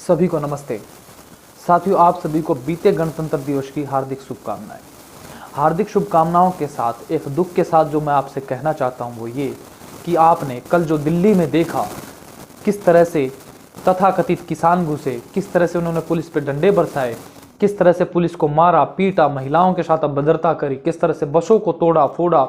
सभी को नमस्ते। साथियों, आप सभी को बीते गणतंत्र दिवस की हार्दिक शुभकामनाएं। हार्दिक शुभकामनाओं के साथ एक दुख के साथ जो मैं आपसे कहना चाहता हूं वो ये कि आपने कल जो दिल्ली में देखा किस तरह से तथाकथित किसान घुसे, किस तरह से उन्होंने पुलिस पे डंडे बरसाए, किस तरह से पुलिस को मारा पीटा, महिलाओं के साथ अभद्रता करी, किस तरह से बसों को तोड़ा फोड़ा,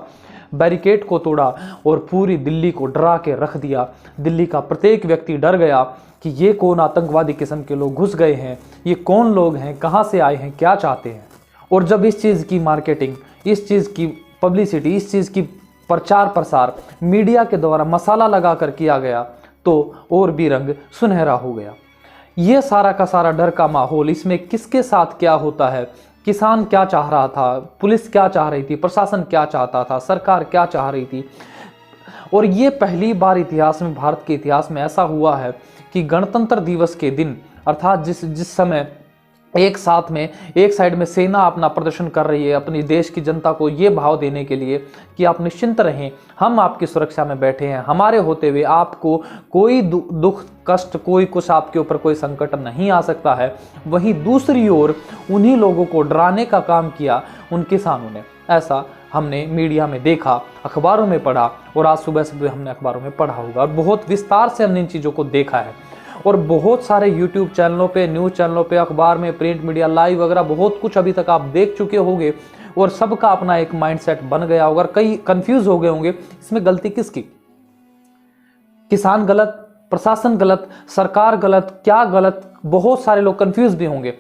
बैरिकेड को तोड़ा और पूरी दिल्ली को डरा के रख दिया। दिल्ली का प्रत्येक व्यक्ति डर गया कि ये कौन आतंकवादी किस्म के लोग घुस गए हैं, ये कौन लोग हैं, कहाँ से आए हैं, क्या चाहते हैं। और जब इस चीज़ की मार्केटिंग, इस चीज़ की पब्लिसिटी, इस चीज़ की प्रचार प्रसार मीडिया के द्वारा मसाला लगा कर किया गया तो और भी रंग सुनहरा हो गया। ये सारा का सारा डर का माहौल, इसमें किसके साथ क्या होता है, किसान क्या चाह रहा था, पुलिस क्या चाह रही थी, प्रशासन क्या चाहता था, सरकार क्या चाह रही थी। और ये पहली बार इतिहास में, भारत के इतिहास में ऐसा हुआ है कि गणतंत्र दिवस के दिन, अर्थात जिस समय एक साथ में एक साइड में सेना अपना प्रदर्शन कर रही है अपनी देश की जनता को ये भाव देने के लिए कि आप निश्चिंत रहें, हम आपकी सुरक्षा में बैठे हैं, हमारे होते हुए आपको कोई दुख कष्ट, कोई कुछ आपके ऊपर कोई संकट नहीं आ सकता है। वहीं दूसरी ओर उन्हीं लोगों को डराने का काम किया उन किसानों ने। ऐसा हमने मीडिया में देखा, अखबारों में पढ़ा, और आज सुबह सुबह हमने अखबारों में पढ़ा होगा और बहुत विस्तार से हमने इन चीज़ों को देखा है। और बहुत सारे यूट्यूब चैनलों पे, न्यूज़ चैनलों पे, अखबार में, प्रिंट मीडिया, लाइव वगैरह बहुत कुछ अभी तक आप देख चुके होंगे और सबका अपना एक माइंडसेट बन गया होगा। कई कंफ्यूज हो गए होंगे, इसमें गलती किसकी? किसान गलत, प्रशासन गलत, सरकार गलत, क्या गलत? बहुत सारे लोग कंफ्यूज भी होंगे।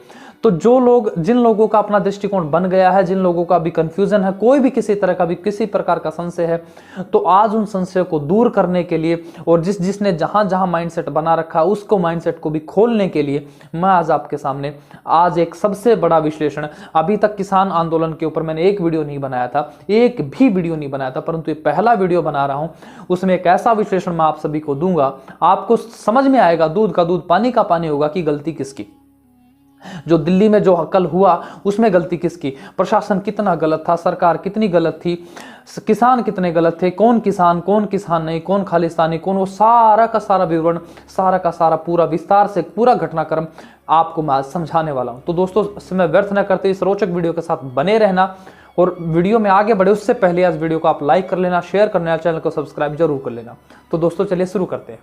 तो जिन लोगों का अपना दृष्टिकोण बन गया है, जिन लोगों का भी कंफ्यूजन है, कोई भी किसी तरह का भी किसी प्रकार का संशय है, तो आज उन संशय को दूर करने के लिए और जिसने जहां जहां माइंडसेट बना रखा उसको माइंडसेट को भी खोलने के लिए मैं आज आपके सामने आज एक सबसे बड़ा विश्लेषण, अभी तक किसान आंदोलन के ऊपर मैंने एक वीडियो नहीं बनाया था, एक भी वीडियो नहीं बनाया था, परंतु ये पहला वीडियो बना रहा हूं। उसमें एक ऐसा विश्लेषण मैं आप सभी को दूंगा, आपको समझ में आएगा, दूध का दूध पानी का पानी होगा कि गलती किसकी। जो दिल्ली में जो कल हुआ उसमें गलती किसकी, प्रशासन कितना गलत था, सरकार कितनी गलत थी, किसान कितने गलत थे, कौन किसान नहीं, कौन खालिस्तानी, कौन, वो सारा का सारा विवरण, सारा का सारा पूरा विस्तार से पूरा घटनाक्रम आपको मैं आज समझाने वाला हूं। तो दोस्तों, समय व्यर्थ न करते इस रोचक वीडियो के साथ बने रहना, और वीडियो में आगे बढ़े उससे पहले आज वीडियो को आप लाइक कर लेना, शेयर कर लेना, चैनल को सब्सक्राइब जरूर कर लेना। तो दोस्तों चलिए शुरू करते हैं।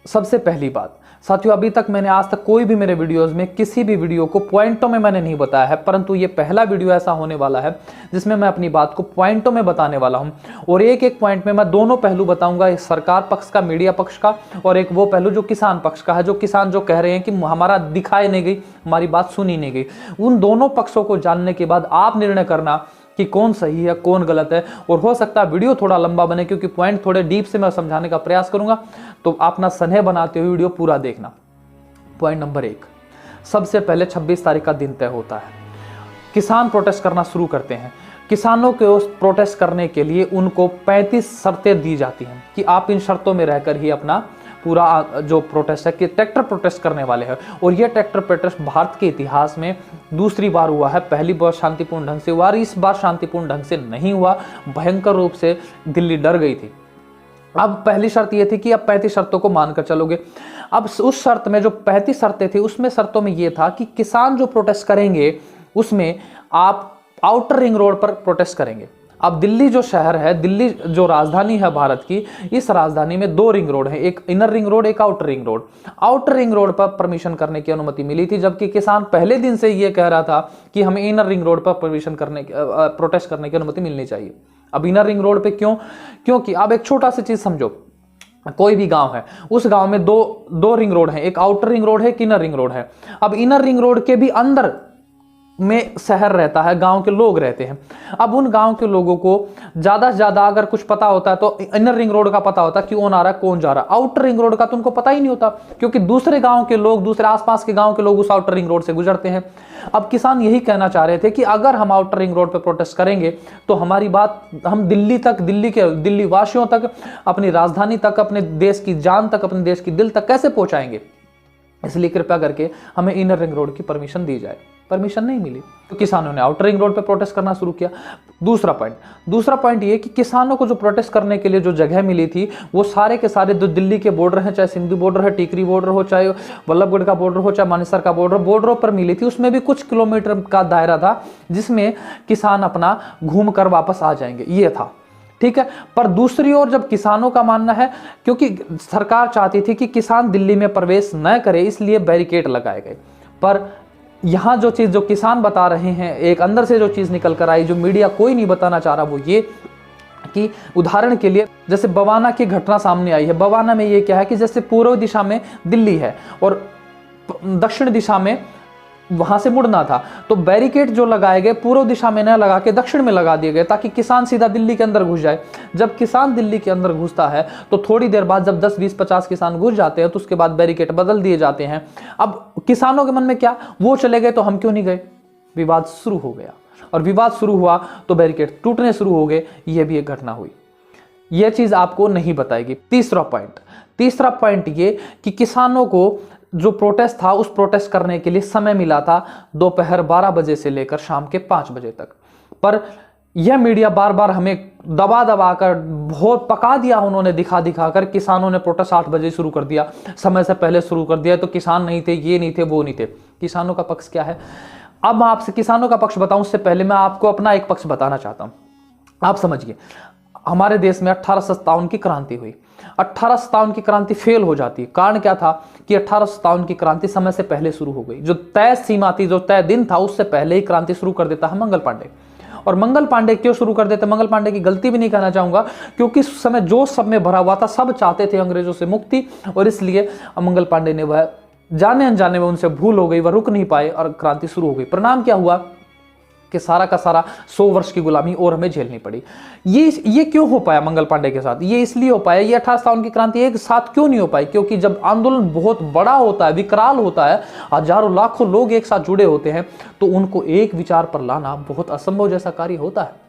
सबसे पहली बात साथियों, अभी तक मैंने आज तक कोई भी मेरे वीडियोस में किसी भी वीडियो को पॉइंटों में मैंने नहीं बताया है, परंतु ये पहला वीडियो ऐसा होने वाला है जिसमें मैं अपनी बात को पॉइंटों में बताने वाला हूं। और एक एक पॉइंट में मैं दोनों पहलू बताऊंगा, एक सरकार पक्ष का, मीडिया पक्ष का, और एक वो पहलू जो किसान पक्ष का है, जो किसान जो कह रहे हैं कि हमारा दिखाई नहीं गई, हमारी बात सुनी नहीं गई। उन दोनों पक्षों को जानने के बाद आप निर्णय करना कि कौन सही है, कौन गलत है। और हो सकता है वीडियो थोड़ा लंबा बने क्योंकि पॉइंट थोड़े डीप से मैं समझाने का प्रयास करूंगा, तो अपना स्नेह बनाते हुए वीडियो पूरा देखना। पॉइंट नंबर 1, सबसे पहले 26 तारीख का दिन तय होता है, किसान प्रोटेस्ट करना शुरू करते हैं। किसानों के उस प्रोटेस्ट करने के लिए उनको 35 शर्तें दी जाती हैं कि आप इन शर्तों में रहकर ही अपना पूरा जो प्रोटेस्ट है कि ट्रैक्टर प्रोटेस्ट करने वाले हैं। और ये ट्रैक्टर प्रोटेस्ट भारत के इतिहास में दूसरी बार हुआ है, पहली बार शांतिपूर्ण ढंग से हुआ, इस बार शांतिपूर्ण ढंग से नहीं हुआ, भयंकर रूप से दिल्ली डर गई थी। अब पहली शर्त ये थी कि अब 35 शर्तों को मानकर चलोगे। अब उस शर्त में जो 35 शर्तें थी उसमें शर्तों में ये था कि किसान जो प्रोटेस्ट करेंगे उसमें आप आउटर रिंग रोड पर प्रोटेस्ट करेंगे। अब दिल्ली जो शहर है, दिल्ली जो राजधानी है भारत की, इस राजधानी में 2 रिंग रोड है, एक इनर रिंग रोड, एक outer ring road. Outer ring road पर परमिशन करने की अनुमति मिली थी, जबकि किसान पहले दिन से ये कह रहा था कि हमें इनर रिंग रोड पर प्रोटेस्ट करने की अनुमति मिलनी चाहिए। अब इनर रिंग रोड पे क्यों? क्योंकि अब एक छोटा सा चीज समझो, कोई भी गांव है, उस गांव में दो रिंग रोड है, एक आउटर रिंग रोड है, एक इनर रिंग रोड है। अब इनर रिंग रोड के भी अंदर में शहर रहता है, गांव के लोग रहते हैं। अब उन गांव के लोगों को ज्यादा से ज्यादा अगर कुछ पता होता है तो इनर रिंग रोड का पता होता है, कौन आ रहा है, कौन जा रहा है। आउटर रिंग रोड का तो उनको पता ही नहीं होता, क्योंकि दूसरे गांव के लोग, दूसरे आसपास के गांव के लोग उस आउटर रिंग रोड से गुजरते हैं। अब किसान यही कहना चाह रहे थे कि अगर हम आउटर रिंग रोड पर प्रोटेस्ट करेंगे तो हमारी बात हम दिल्ली तक, दिल्ली वासियों तक, अपनी राजधानी तक, अपने देश की जान तक, अपने देश की दिल तक कैसे पहुंचाएंगे। इसलिए कृपया करके हमें इनर रिंग रोड की परमिशन दी जाए। परमिशन नहीं मिली, तो किसानों ने आउटर रिंग रोड पे प्रोटेस्ट करना शुरू किया। दूसरा पॉइंट ये कि किसानों को जो प्रोटेस्ट करने के लिए जो जगह मिली थी वो सारे के सारे जो दिल्ली के बॉर्डर हैं, चाहे सिंधु बॉर्डर है, टीकरी बॉर्डर हो, चाहे वल्लभगढ़ का बॉर्डर हो, चाहे मानेसर का बॉर्डरों पर मिली थी। उसमें भी कुछ किलोमीटर का दायरा था जिसमें किसान अपना घूम कर वापस आ जाएंगे, ये था, ठीक है। पर दूसरी ओर जब किसानों का मानना है, क्योंकि सरकार चाहती थी कि किसान दिल्ली में प्रवेश न करे, इसलिए बैरिकेड लगाए गए। पर यहां जो चीज जो किसान बता रहे हैं, एक अंदर से जो चीज निकल कर आई, जो मीडिया कोई नहीं बताना चाह रहा, वो ये कि उदाहरण के लिए जैसे बवाना की घटना सामने आई है। बवाना में ये क्या है कि जैसे पूर्व दिशा में दिल्ली है और दक्षिण दिशा में वहां से मुड़ना था, तो बैरिकेड जो लगाए गए पूर्व दिशा में न लगा के दक्षिण में लगा दिए गए ताकि किसान सीधा दिल्ली के अंदर घुस जाए। जब किसान दिल्ली के अंदर घुसता है तो थोड़ी देर बाद जब 10, 20, 50 किसान घुस जाते हैं तो उसके बाद बैरिकेड बदल दिए जाते हैं। अब किसानों के मन में क्या, वो चले गए तो हम क्यों नहीं गए, विवाद शुरू हो गया। और विवाद शुरू हुआ तो बैरिकेड टूटने शुरू हो गए। यह भी एक घटना हुई, यह चीज आपको नहीं बताएगी। तीसरा पॉइंट ये कि किसानों को जो प्रोटेस्ट था उस प्रोटेस्ट करने के लिए समय मिला था दोपहर 12 बजे से लेकर शाम के 5 बजे तक। पर यह मीडिया बार बार हमें दबा कर बहुत पका दिया, उन्होंने दिखा कर किसानों ने प्रोटेस्ट 8 बजे शुरू कर दिया, समय से पहले शुरू कर दिया, तो किसान नहीं थे, ये नहीं थे, वो नहीं थे। किसानों का पक्ष क्या है, अब मैं आपसे किसानों का पक्ष बताऊं उससे पहले मैं आपको अपना एक पक्ष बताना चाहता हूं। आप समझिए, हमारे देश में 1857 की क्रांति हुई। 1857 की क्रांति फेल हो जाती है। कारण क्या था कि 1857 की क्रांति समय से पहले शुरू हो गई। जो तय सीमा थी, जो तय दिन था, उससे पहले ही क्रांति शुरू कर देता है मंगल पांडे। और मंगल पांडे क्यों शुरू कर देते, मंगल पांडे की गलती भी नहीं कहना चाहूंगा, क्योंकि उस समय जो सब में भरा हुआ था, सब चाहते थे अंग्रेजों से मुक्ति, और इसलिए मंगल पांडे ने वह जाने अनजाने में उनसे भूल हो गई, वह रुक नहीं पाए और क्रांति शुरू हो गई। परिणाम क्या हुआ कि सारा का सारा 100 वर्ष की गुलामी और हमें झेलनी पड़ी। ये क्यों हो पाया मंगल पांडे के साथ, ये इसलिए हो पाया, ये 1857 की क्रांति एक साथ क्यों नहीं हो पाई, क्योंकि जब आंदोलन बहुत बड़ा होता है, विकराल होता है, हजारों लाखों लोग एक साथ जुड़े होते हैं, तो उनको एक विचार पर लाना बहुत असंभव जैसा कार्य होता है।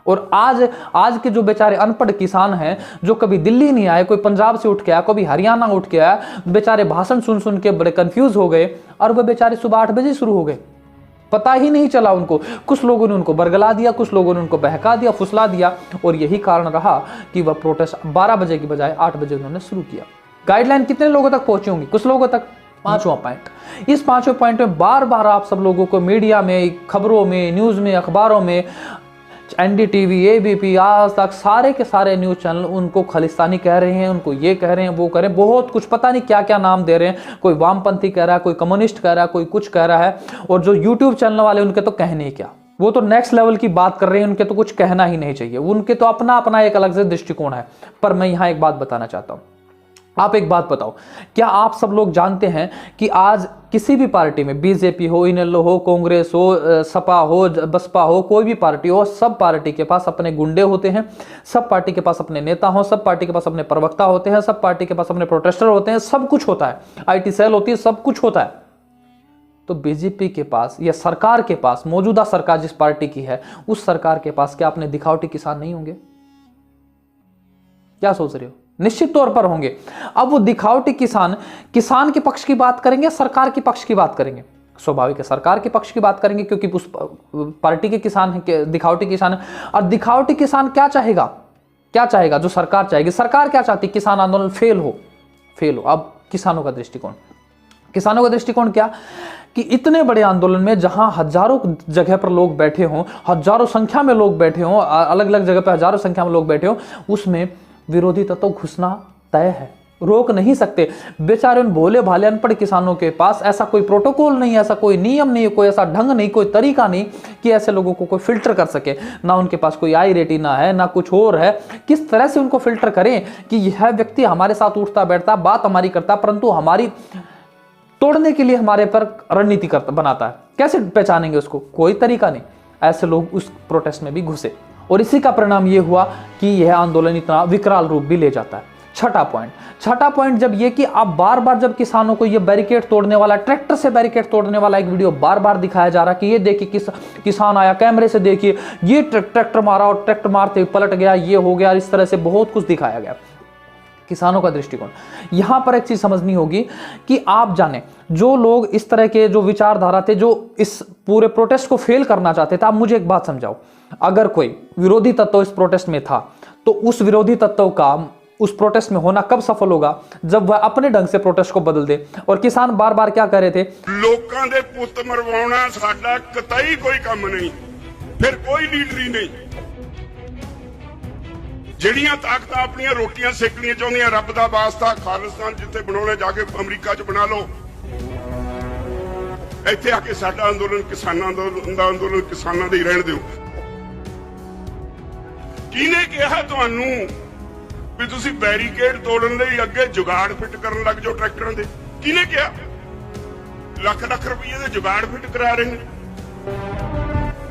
और आज के जो बेचारे अनपढ़ किसान हैं, जो कभी दिल्ली नहीं आए, कोई पंजाब से उठ के आया, कभी हरियाणा उठ के आया, बेचारे भाषण सुन सुन के बड़े कंफ्यूज हो गए, और वह बेचारे सुबह 8 बजे शुरू हो गए, पता ही नहीं चला उनको। कुछ लोगों ने उनको बरगला दिया, कुछ लोगों ने उनको बहका दिया, फुसला दिया, और यही कारण रहा कि वह प्रोटेस्ट 12 बजे की बजाय 8 बजे उन्होंने शुरू किया। गाइडलाइन कितने लोगों तक पहुंची होंगी, कुछ लोगों तक। पांचवा पॉइंट, इस पांचवें पॉइंट में बार बार आप सब लोगों को मीडिया में, खबरों में, न्यूज में, अखबारों में, NDTV, ABP, आज तक सारे के सारे न्यूज चैनल उनको खालिस्तानी कह रहे हैं, उनको ये कह रहे हैं, वो कह रहे हैं, बहुत कुछ पता नहीं क्या क्या नाम दे रहे हैं। कोई वामपंथी कह रहा है, कोई कम्युनिस्ट कह रहा है, कोई कुछ कह रहा है। और जो यूट्यूब चैनल वाले, उनके तो कहने ही क्या, वो तो नेक्स्ट लेवल की बात कर रहे हैं, उनके तो कुछ कहना ही नहीं चाहिए, उनके तो अपना अपना एक अलग से दृष्टिकोण है। पर मैं यहाँ एक बात बताना चाहता हूँ, आप एक बात बताओ, क्या आप सब लोग जानते हैं कि आज किसी भी पार्टी में, बीजेपी हो, इनेलो हो, कांग्रेस हो, सपा हो, बसपा हो, कोई भी पार्टी हो, सब पार्टी के पास अपने गुंडे होते हैं, सब पार्टी के पास अपने नेता हो, सब पार्टी के पास अपने प्रवक्ता होते हैं, सब पार्टी के पास अपने प्रोटेस्टर होते हैं, सब कुछ होता है, IT सेल होती है, सब कुछ होता है। तो बीजेपी के पास या सरकार के पास, मौजूदा सरकार जिस पार्टी की है, उस सरकार के पास क्या अपने दिखावटी किसान नहीं होंगे? क्या सोच रहे हो? निश्चित तौर पर होंगे। अब वो दिखावटी किसान के पक्ष की बात करेंगे, सरकार के पक्ष की बात करेंगे? स्वाभाविक है सरकार के पक्ष की बात करेंगे, क्योंकि उस पार्टी के किसान हैं, दिखावटी किसान है। और दिखावटी किसान क्या चाहेगा जो सरकार चाहेगी? सरकार क्या चाहती? किसान आंदोलन फेल हो। अब किसानों का दृष्टिकोण क्या कि इतने बड़े आंदोलन में जहां हजारों जगह पर लोग बैठे हों, हजारों संख्या में लोग बैठे हों, अलग अलग जगह पर हजारों संख्या में लोग बैठे हों, उसमें विरोधी तत्व घुसना तय है, रोक नहीं सकते। बेचारे उन भोले भाले अनपढ़ किसानों के पास ऐसा कोई प्रोटोकॉल नहीं, ऐसा कोई नियम नहीं, कोई ऐसा ढंग नहीं, कोई तरीका नहीं कि ऐसे लोगों को कोई फिल्टर कर सके। ना उनके पास कोई आई रेटिना है, ना कुछ और है। किस तरह से उनको फिल्टर करें कि यह व्यक्ति हमारे साथ उठता बैठता, बात हमारी करता, परंतु हमारी तोड़ने के लिए हमारे पर रणनीति बनाता है? कैसे पहचानेंगे उसको? कोई तरीका नहीं। ऐसे लोग उस प्रोटेस्ट में भी घुसे, और इसी का परिणाम यह हुआ कि यह आंदोलन इतना विकराल रूप भी ले जाता है। छठा पॉइंट जब ये कि आप बार बार जब किसानों को ये बैरिकेड तोड़ने वाला, ट्रैक्टर से बैरिकेड तोड़ने वाला एक वीडियो बार बार दिखाया जा रहा कि ये देखिए किसान आया, कैमरे से देखिए, ये ट्रैक्टर मारा और ट्रैक्टर मारते पलट गया, ये हो गया, इस तरह से बहुत कुछ दिखाया गया। किसानों का दृष्टिकोण। यहां पर एक चीज समझनी होगी कि आप जाने जो लोग इस तरह के जो विचारधारा थे, जो इस पूरे प्रोटेस्ट को फेल करना चाहते थे, आप मुझे एक बात समझाओ, अगर कोई विरोधी तत्व इस प्रोटेस्ट में था तो उस विरोधी तत्व का उस प्रोटेस्ट में होना कब सफल होगा? जब वह अपने ढंग से प्रोटेस्ट को बदल दे। और किसान बार बार क्या कह रहे थे, लोकां दे पुੱਤ मरवाउणा साडा कतई कोई काम नहीं, फिर कोई लीडरी नहीं। ਜਿਹੜੀਆਂ ਤਾਕਤਾਂ ਆਪਣੀਆਂ ਰੋਟੀਆਂ ਸੇਕਣੀਆਂ ਚਾਹੁੰਦੀਆਂ, ਰੱਬ ਦਾ ਵਾਸਤਾ ਖਾਲਿਸਤਾਨ ਜਿੱਥੇ ਬਣਾਉਣਾ ਜਾ ਕੇ ਅਮਰੀਕਾ 'ਚ ਬਣਾ ਲਓ। ਇੱਥੇ ਆ ਕੇ ਸਾਡਾ ਅੰਦੋਲਨ ਕਿਸਾਨਾਂ ਦਾ ਅੰਦੋਲਨ ਕਿਸਾਨਾਂ ਦੇ ਹੀ ਰਹਿਣ ਦਿਓ। ਕਿਹਨੇ ਕਿਹਾ ਤੁਹਾਨੂੰ ਵੀ ਤੁਸੀਂ ਬੈਰੀਕੇਡ ਤੋੜਨ ਲਈ ਅੱਗੇ ਜੁਗਾੜ ਫਿੱਟ ਕਰਨ ਲੱਗ ਜਾਓ ਟਰੈਕਟਰਾਂ ਦੇ? ਕਿਹਨੇ ਕਿਹਾ? ਲੱਖ ਲੱਖ ਰੁਪਏ ਦੇ ਜੁਗਾੜ ਫਿੱਟ ਕਰਾ ਰਹੇ ਨੇ।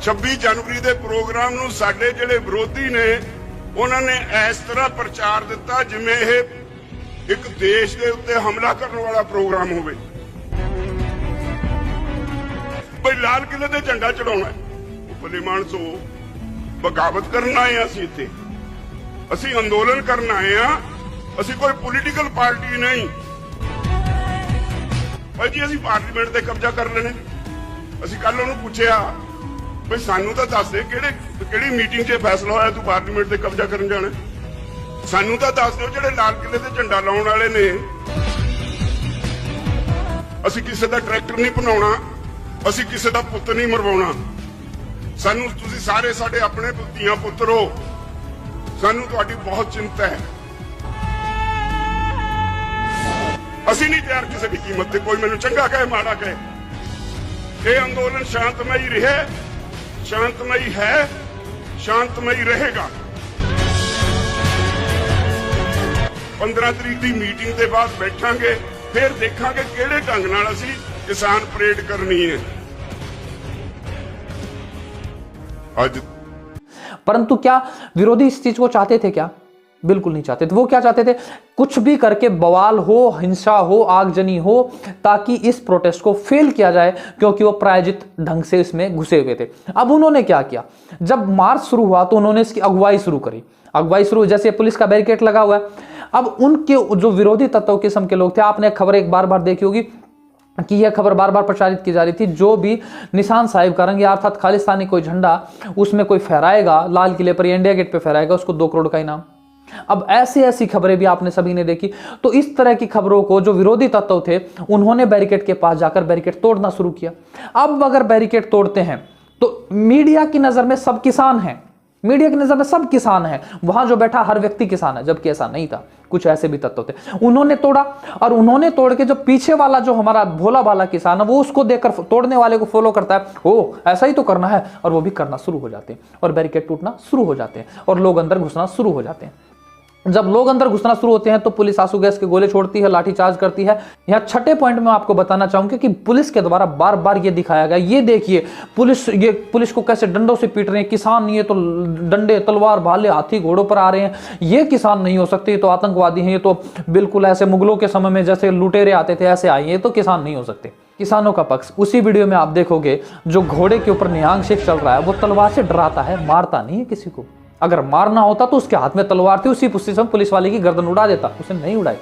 26 ਜਨਵਰੀ ਦੇ ਪ੍ਰੋਗਰਾਮ ਨੂੰ ਸਾਡੇ ਜਿਹੜੇ ਵਿਰੋਧੀ ਨੇ ਉਹਨਾਂ ਨੇ ਇਸ ਤਰ੍ਹਾਂ ਪ੍ਰਚਾਰ ਦਿੱਤਾ ਜਿਵੇਂ ਇਹ ਇੱਕ ਦੇਸ਼ ਦੇ ਉੱਤੇ ਹਮਲਾ ਕਰਨ ਵਾਲਾ ਪ੍ਰੋਗਰਾਮ ਹੋਵੇ। ਬਈ ਲਾਲ ਕਿਲੇ ਤੇ ਝੰਡਾ ਚੜਾਉਣਾ, ਭਲੇ ਮਾਨਸੋ ਬਗਾਵਤ ਕਰਨ ਆਏ ਅਸੀਂ ਇੱਥੇ, ਅਸੀਂ ਅੰਦੋਲਨ ਕਰਨ ਆਏ ਆ, ਅਸੀਂ ਕੋਈ ਪੋਲੀਟੀਕਲ ਪਾਰਟੀ ਨਹੀਂ। ਭਾਈ ਜੀ ਅਸੀਂ ਪਾਰਲੀਮੈਂਟ ਤੇ ਕਬਜ਼ਾ ਕਰ ਲੈਣੇ। ਅਸੀਂ ਕੱਲ ਉਹਨੂੰ ਪੁੱਛਿਆ ਬਈ ਸਾਨੂੰ ਤਾਂ ਦੱਸ ਦੇ ਕਿਹੜੀ ਮੀਟਿੰਗ 'ਚ ਫੈਸਲਾ ਹੋਇਆ ਤੂੰ ਪਾਰਲੀਮੈਂਟ ਤੇ ਕਬਜ਼ਾ ਕਰਨ ਜਾਣਾ? ਸਾਨੂੰ ਤਾਂ ਦੱਸ ਦਿਓ ਜਿਹੜੇ ਲਾਲ ਕਿਲੇ ਤੇ ਝੰਡਾ ਲਾਉਣ ਵਾਲੇ ਨੇ। ਅਸੀਂ ਕਿਸੇ ਦਾ ਟਰੈਕਟਰ ਨਹੀਂ ਬਣਾਉਣਾ, ਅਸੀਂ ਕਿਸੇ ਦਾ ਪੁੱਤ ਨਹੀਂ ਮਰਵਾਉਣਾ। ਸਾਨੂੰ ਤੁਸੀਂ ਸਾਰੇ ਸਾਡੇ ਆਪਣੇ ਧੀਆਂ ਪੁੱਤਰ ਹੋ, ਸਾਨੂੰ ਤੁਹਾਡੀ ਬਹੁਤ ਚਿੰਤਾ ਹੈ। ਅਸੀਂ ਨਹੀਂ ਤਿਆਰ ਕਿਸੇ ਦੀ ਕੀਮਤ ਤੇ, ਕੋਈ ਮੈਨੂੰ ਚੰਗਾ ਕਹੇ ਮਾੜਾ ਕਹੇ। ਇਹ ਅੰਦੋਲਨ ਸ਼ਾਂਤਮਈ ਰਹੇ, शांतमयी है, शांतमयी रहेगा। 15 तरीक की मीटिंग के बाद बैठांगे, फिर देखांगे किहड़े ढंग नाल असीं किसान परेड करनी है। आज परंतु क्या विरोधी इस चीज को चाहते थे? क्या बिल्कुल नहीं चाहते थे। वो क्या चाहते थे? कुछ भी करके बवाल हो, हिंसा हो, आगजनी हो, ताकि इस प्रोटेस्ट को फेल किया जाए, क्योंकि वो प्रायोजित ढंग से इसमें घुसे हुए थे। अब उन्होंने क्या किया, जब मार्च शुरू हुआ तो उन्होंने इसकी अगुवाई शुरू करी। अगुवाई शुरू, जैसे पुलिस का बैरिकेड लगा हुआ है, अब उनके जो विरोधी तत्व किस्म के लोग थे, आपने खबर एक बार बार देखी होगी कि यह खबर बार बार प्रचारित की जा रही थी, जो भी निशान साहिब करेंगे अर्थात खालिस्तानी कोई झंडा उसमें कोई फहराएगा, लाल किले पर, इंडिया गेट पे फहराएगा, उसको 2 करोड़ का इनाम। अब ऐसी खबरें भी आपने सभी ने देखी। तो इस तरह की खबरों को जो विरोधी तत्व थे उन्होंने बैरिकेड के पास जाकर बैरिकेड तोड़ना शुरू किया। अब अगर बैरिकेड तोड़ते हैं तो मीडिया की नजर में सब किसान हैं, मीडिया की नजर में सब किसान हैं, वहां जो बैठा हर व्यक्ति किसान है, जबकि ऐसा नहीं था। कुछ ऐसे भी तत्व थे, उन्होंने तोड़ा, और उन्होंने तोड़ के जो पीछे वाला जो हमारा भोला भाला किसान है वो उसको देखकर तोड़ने वाले को फॉलो करता है, ओ ऐसा ही तो करना है, और वो भी करना शुरू हो जाते हैं और बैरिकेड टूटना शुरू हो जाते हैं और लोग अंदर घुसना शुरू हो जाते हैं। जब लोग अंदर घुसना शुरू होते हैं तो पुलिस आंसू गैस के गोले छोड़ती है, लाठीचार्ज करती है। यहाँ छठे पॉइंट में आपको बताना चाहूंगा कि पुलिस के द्वारा बार बार ये दिखाया गया, ये देखिए पुलिस को कैसे डंडों से पीट रहे हैं। किसान ये तो डंडे तलवार भाले हाथी घोड़ों पर आ रहे हैं, ये किसान नहीं हो सकते, ये तो आतंकवादी हैं, ये तो बिल्कुल ऐसे मुगलों के समय में जैसे लुटेरे आते थे ऐसे आए, ये तो किसान नहीं हो सकते। किसानों का पक्ष उसी वीडियो में आप देखोगे, जो घोड़े के ऊपर निहंग शेख चल रहा है वो तलवार से डराता है, मारता नहीं है किसी को। अगर मारना होता तो उसके हाथ में तलवार थी, उसी पुस्ती से पुलिस वाले की गर्दन उड़ा देता, उसने नहीं उड़ाई।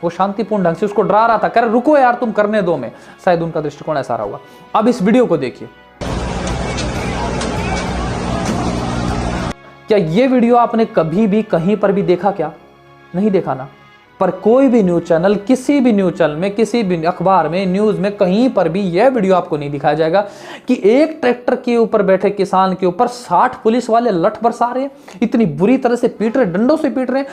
वो शांतिपूर्ण ढंग से उसको डरा रहा था, कह रहा रुको यार तुम करने दो में। शायद उनका दृष्टिकोण ऐसा रहा होगा। अब इस वीडियो को देखिए। क्या ये वीडियो आपने कभी भी कहीं पर भी देखा? क्या नहीं देखा ना। पर कोई भी न्यूज चैनल, किसी भी न्यूज चैनल में, किसी भी अखबार में, न्यूज में कहीं पर भी यह वीडियो आपको नहीं दिखाया जाएगा कि एक ट्रैक्टर के ऊपर बैठे किसान के ऊपर 60 पुलिस वाले लठ बरसा रहे हैं, इतनी बुरी तरह से पीट रहे, डंडों से पीट रहे हैं,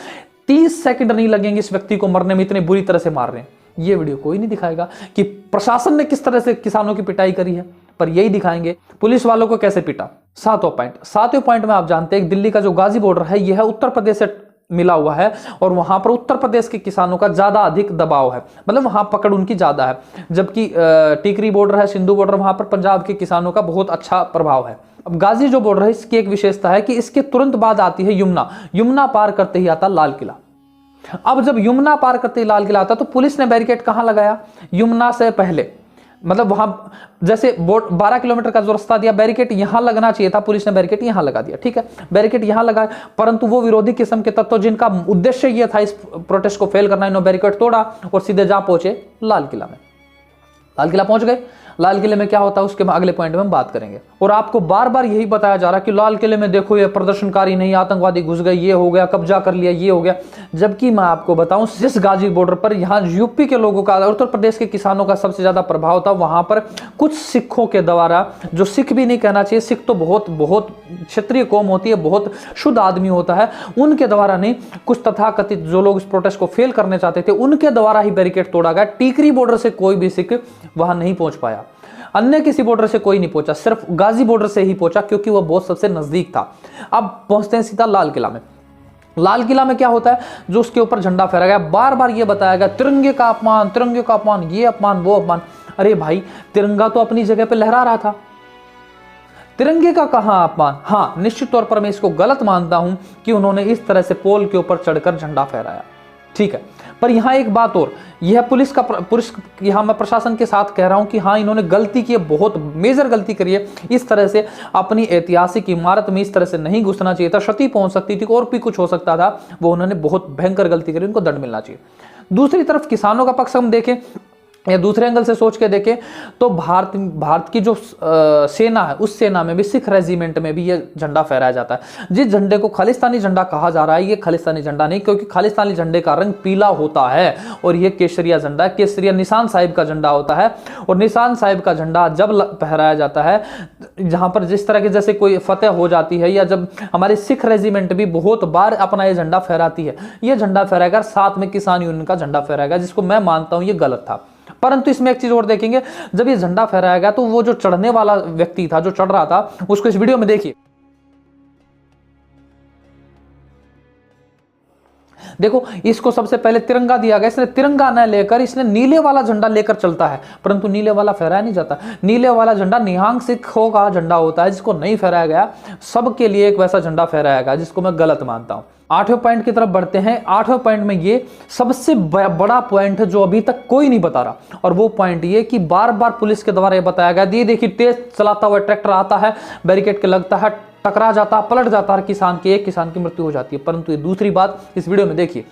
30 सेकंड नहीं लगेंगे इस व्यक्ति को मरने में, इतनी बुरी तरह से मार रहे हैं। ये वीडियो कोई नहीं दिखाएगा कि प्रशासन ने किस तरह से किसानों की पिटाई करी है, पर यही दिखाएंगे पुलिस वालों को कैसे पीटा। सातवें पॉइंट में आप जानते हैं दिल्ली का जो गाजी बॉर्डर है यह उत्तर प्रदेश से मिला हुआ है और वहां पर उत्तर प्रदेश के किसानों का ज्यादा अधिक दबाव है, मतलब वहां पकड़ उनकी ज्यादा है, जबकि टिकरी बॉर्डर है, सिंधु बॉर्डर, वहां पर पंजाब के किसानों का बहुत अच्छा प्रभाव है। अब गाजी जो बॉर्डर है इसकी एक विशेषता है कि इसके तुरंत बाद आती है यमुना पार करते ही आता लाल किला। अब जब यमुना पार करते ही लाल किला आता तो पुलिस ने बैरिकेड कहां लगाया? यमुना से पहले मतलब वहां जैसे 12 किलोमीटर का जो रास्ता दिया, बैरिकेड यहां लगना चाहिए था, पुलिस ने बैरिकेड यहां लगा दिया, ठीक है, बैरिकेड यहां लगा, परंतु वो विरोधी किस्म के तत्व जिनका उद्देश्य यह था इस प्रोटेस्ट को फेल करना, इन्होंने बैरिकेड तोड़ा और सीधे जा पहुंचे लाल किला में। लाल किला पहुंच गए। लाल किले में क्या होता है उसके अगले पॉइंट में हम बात करेंगे। और आपको बार बार यही बताया जा रहा है कि लाल किले में देखो ये प्रदर्शनकारी नहीं, आतंकवादी घुस गए, ये हो गया, कब्जा कर लिया, ये हो गया, जबकि मैं आपको बताऊं जिस गाजी बॉर्डर पर यहाँ यूपी के लोगों का, उत्तर प्रदेश के किसानों का सबसे ज्यादा प्रभाव था, वहां पर कुछ सिखों के द्वारा, जो सिख भी नहीं कहना चाहिए, सिख तो बहुत बहुत क्षेत्रीय कौम होती है, बहुत शुद्ध आदमी होता है, उनके द्वारा नहीं, कुछ तथाकथित जो लोग इस प्रोटेस्ट को फेल करने चाहते थे उनके द्वारा ही बैरिकेड तोड़ा गया। टीकरी बॉर्डर से कोई भी सिख वहां नहीं पहुंच पाया, अन्य किसी बॉर्डर से कोई नहीं पहुंचा, सिर्फ गाजी बॉर्डर से ही पहुंचा क्योंकि वह बहुत सबसे नजदीक था। अब पहुंचते हैं सीधा लाल किला में। लाल किला में क्या होता है, जो उसके ऊपर झंडा फहराया गया, बार बार यह बताया गया तिरंगे का अपमान, तिरंगे का अपमान, ये अपमान, वो अपमान। अरे भाई, तिरंगा तो अपनी जगह पे लहरा रहा था, तिरंगे का कहां अपमान। हाँ, निश्चित तौर पर मैं इसको गलत मानता हूं कि उन्होंने इस तरह से पोल के ऊपर चढ़कर झंडा फहराया, ठीक है, पर यहां एक बात और, यह पुलिस यहां मैं प्रशासन के साथ कह रहा हूं कि हाँ इन्होंने गलती की है, बहुत मेजर गलती करी है। इस तरह से अपनी ऐतिहासिक इमारत में इस तरह से नहीं घुसना चाहिए था, क्षति पहुंच सकती थी और भी कुछ हो सकता था, वो उन्होंने बहुत भयंकर गलती करी, उनको दंड मिलना चाहिए। दूसरी तरफ किसानों का पक्ष हम देखें या दूसरे एंगल से सोच के देखें तो भारत की जो सेना है, उस सेना में भी, सिख रेजिमेंट में भी ये झंडा फहराया जाता है। जिस झंडे को खालिस्तानी झंडा कहा जा रहा है, ये खालिस्तानी झंडा नहीं, क्योंकि खालिस्तानी झंडे का रंग पीला होता है और ये केसरिया झंडा है, केसरिया निशान साहिब का झंडा होता है। और निशान साहिब का झंडा जब फहराया जाता है, जहां पर जिस तरह की जैसे कोई फतेह हो जाती है, या जब हमारी सिख रेजिमेंट भी बहुत बार अपना ये झंडा फहराती है, ये झंडा फहराएगा, साथ में किसान यूनियन का झंडा फहराएगा, जिसको मैं मानता हूं ये गलत था। परंतु इसमें एक चीज और देखेंगे, जब ये झंडा फहराया गया तो वो जो चढ़ने वाला व्यक्ति था, जो चढ़ रहा था, उसको इस वीडियो में देखिए। देखो, इसको सबसे पहले तिरंगा दिया गया, इसने तिरंगा न लेकर इसने नीले वाला झंडा लेकर चलता है, परंतु नीले वाला फहराया नहीं जाता। नीले वाला झंडा निहंग सिखों का झंडा होता है, जिसको नहीं फहराया गया, सबके लिए एक वैसा झंडा फहराया गया, जिसको मैं गलत मानता हूं। 8वें पॉइंट की तरफ बढ़ते हैं। 8वें पॉइंट में ये सबसे बड़ा पॉइंट है जो अभी तक कोई नहीं बता रहा, और वो पॉइंट ये कि बार बार पुलिस के द्वारा ये बताया गया, ये देखिए तेज चलाता हुआ ट्रैक्टर आता है, बैरिकेड के लगता है, टकरा जाता, पलट जाता है, किसान की, एक किसान की मृत्यु हो जाती है। परंतु ये दूसरी बात इस वीडियो में देखिए।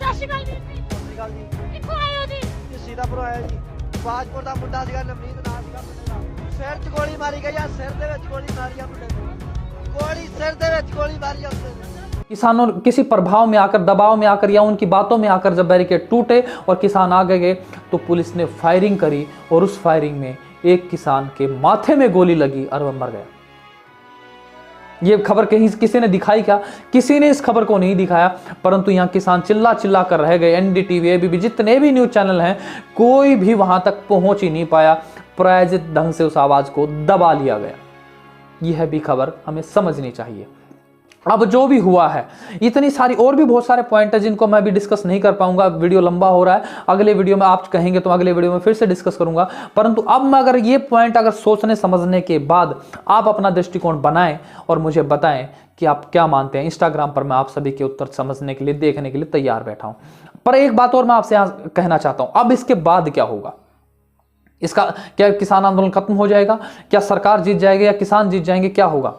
किसानों किसी प्रभाव में आकर, दबाव में आकर, या उनकी बातों में आकर जब बैरिकेड टूटे और किसान आगे गए तो पुलिस ने फायरिंग करी, और उस फायरिंग में एक किसान के माथे में गोली लगी और वह मर गया। ये खबर कहीं किसी ने दिखाई क्या? किसी ने इस खबर को नहीं दिखाया, परंतु यहाँ किसान चिल्ला चिल्ला कर रह गए। एनडीटीवी, एबीपी, जितने भी न्यूज चैनल हैं, कोई भी वहां तक पहुंच ही नहीं पाया। प्रायोजित ढंग से उस आवाज को दबा लिया गया। यह भी खबर हमें समझनी चाहिए। अब जो भी हुआ है, इतनी सारी और भी बहुत सारे पॉइंट है जिनको मैं भी डिस्कस नहीं कर पाऊंगा, वीडियो लंबा हो रहा है। अगले वीडियो में आप कहेंगे तो अगले वीडियो में फिर से डिस्कस करूंगा। परंतु अब मैं अगर ये पॉइंट अगर सोचने समझने के बाद आप अपना दृष्टिकोण बनाएं और मुझे बताएं कि आप क्या मानते हैं। इंस्टाग्राम पर मैं आप सभी के उत्तर समझने के लिए, देखने के लिए तैयार बैठा हूं। पर एक बात और मैं आपसे यहां कहना चाहता हूं, अब इसके बाद क्या होगा? इसका क्या किसान आंदोलन खत्म हो जाएगा? क्या सरकार जीत जाएगी या किसान जीत जाएंगे? क्या होगा?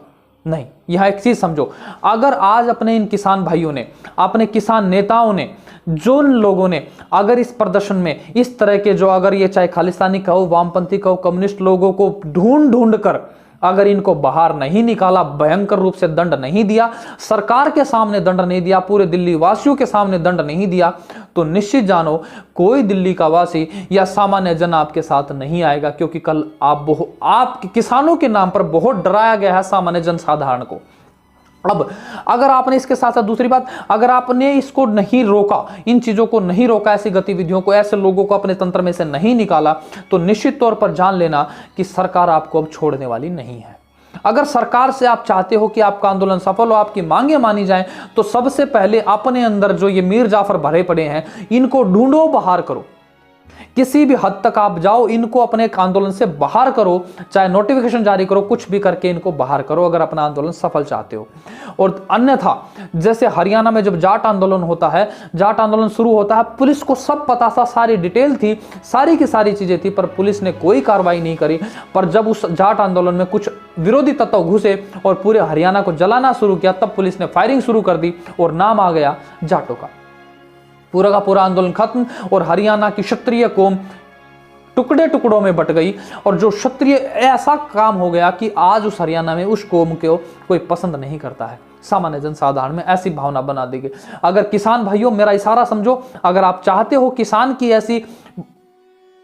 नहीं। यहां एक चीज समझो, अगर आज अपने इन किसान भाइयों ने, अपने किसान नेताओं ने, जो लोगों ने अगर इस प्रदर्शन में इस तरह के, जो अगर ये चाहे खालिस्तानी कहो, वामपंथी कहो, कम्युनिस्ट लोगों को ढूंढ कर अगर इनको बाहर नहीं निकाला, भयंकर रूप से दंड नहीं दिया, सरकार के सामने दंड नहीं दिया, पूरे दिल्ली वासियों के सामने दंड नहीं दिया, तो निश्चित जानो कोई दिल्ली का वासी या सामान्य जन आपके साथ नहीं आएगा। क्योंकि कल आप किसानों के नाम पर बहुत डराया गया है सामान्य जनसाधारण को। अब अगर आपने इसके साथ साथ दूसरी बात, अगर आपने इसको नहीं रोका, इन चीजों को नहीं रोका, ऐसी गतिविधियों को, ऐसे लोगों को अपने तंत्र में से नहीं निकाला, तो निश्चित तौर पर जान लेना कि सरकार आपको अब छोड़ने वाली नहीं है। अगर सरकार से आप चाहते हो कि आपका आंदोलन सफल हो, आपकी मांगे मानी जाएं, तो सबसे पहले अपने अंदर जो ये मीर जाफर भरे पड़े हैं, इनको ढूंढो, बाहर करो। किसी भी हद तक आप जाओ, इनको अपने एक आंदोलन से बाहर करो, चाहे नोटिफिकेशन जारी करो, कुछ भी करके इनको बाहर करो अगर अपना आंदोलन सफल चाहते हो। और अन्यथा जैसे हरियाणा में जब जाट आंदोलन होता है, जाट आंदोलन शुरू होता है, पुलिस को सब पता था, सारी डिटेल थी, सारी की सारी चीजें थी, पर पुलिस ने कोई कार्रवाई नहीं करी। पर जब उस जाट आंदोलन में कुछ विरोधी तत्व घुसे और पूरे हरियाणा को जलाना शुरू किया, तब पुलिस ने फायरिंग शुरू कर दी और नाम आ गया जाटों का। पूरा का पूरा आंदोलन खत्म और हरियाणा की क्षत्रिय कौम टुकड़े टुकड़ों में बट गई। और जो क्षत्रिय, ऐसा काम हो गया कि आज उस हरियाणा में उस कौम को कोई पसंद नहीं करता है। सामान्य जनसाधारण में ऐसी भावना बना दी गई। अगर किसान भाइयों, मेरा इशारा समझो, अगर आप चाहते हो किसान की ऐसी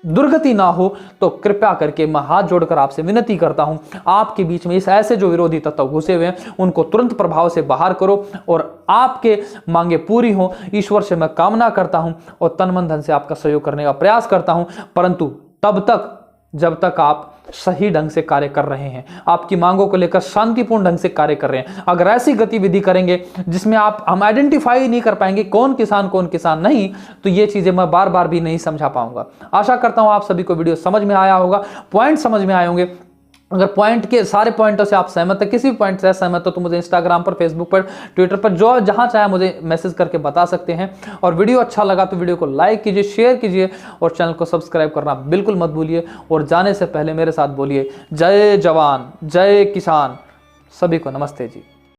दुर्गति ना हो, तो कृपया करके मैं हाथ जोड़कर आपसे विनती करता हूं, आपके बीच में इस ऐसे जो विरोधी तत्व घुसे हुए हैं, उनको तुरंत प्रभाव से बाहर करो और आपके मांगे पूरी हो। ईश्वर से मैं कामना करता हूं और तन मन धन से आपका सहयोग करने का प्रयास करता हूं, परंतु तब तक जब तक आप सही ढंग से कार्य कर रहे हैं, आपकी मांगों को लेकर शांतिपूर्ण ढंग से कार्य कर रहे हैं। अगर ऐसी गतिविधि करेंगे जिसमें हम आइडेंटिफाई नहीं कर पाएंगे कौन किसान नहीं, तो ये चीजें मैं बार बार भी नहीं समझा पाऊंगा। आशा करता हूं आप सभी को वीडियो समझ में आया होगा, पॉइंट समझ में आए होंगे। अगर पॉइंट के सारे पॉइंटों से आप सहमत है, किसी भी पॉइंट से सहमत हो, तो मुझे इंस्टाग्राम पर, फेसबुक पर, ट्विटर पर, जो जहां चाहे मुझे मैसेज करके बता सकते हैं। और वीडियो अच्छा लगा तो वीडियो को लाइक कीजिए, शेयर कीजिए और चैनल को सब्सक्राइब करना बिल्कुल मत भूलिए। और जाने से पहले मेरे साथ बोलिए, जय जवान जय किसान। सभी को नमस्ते जी।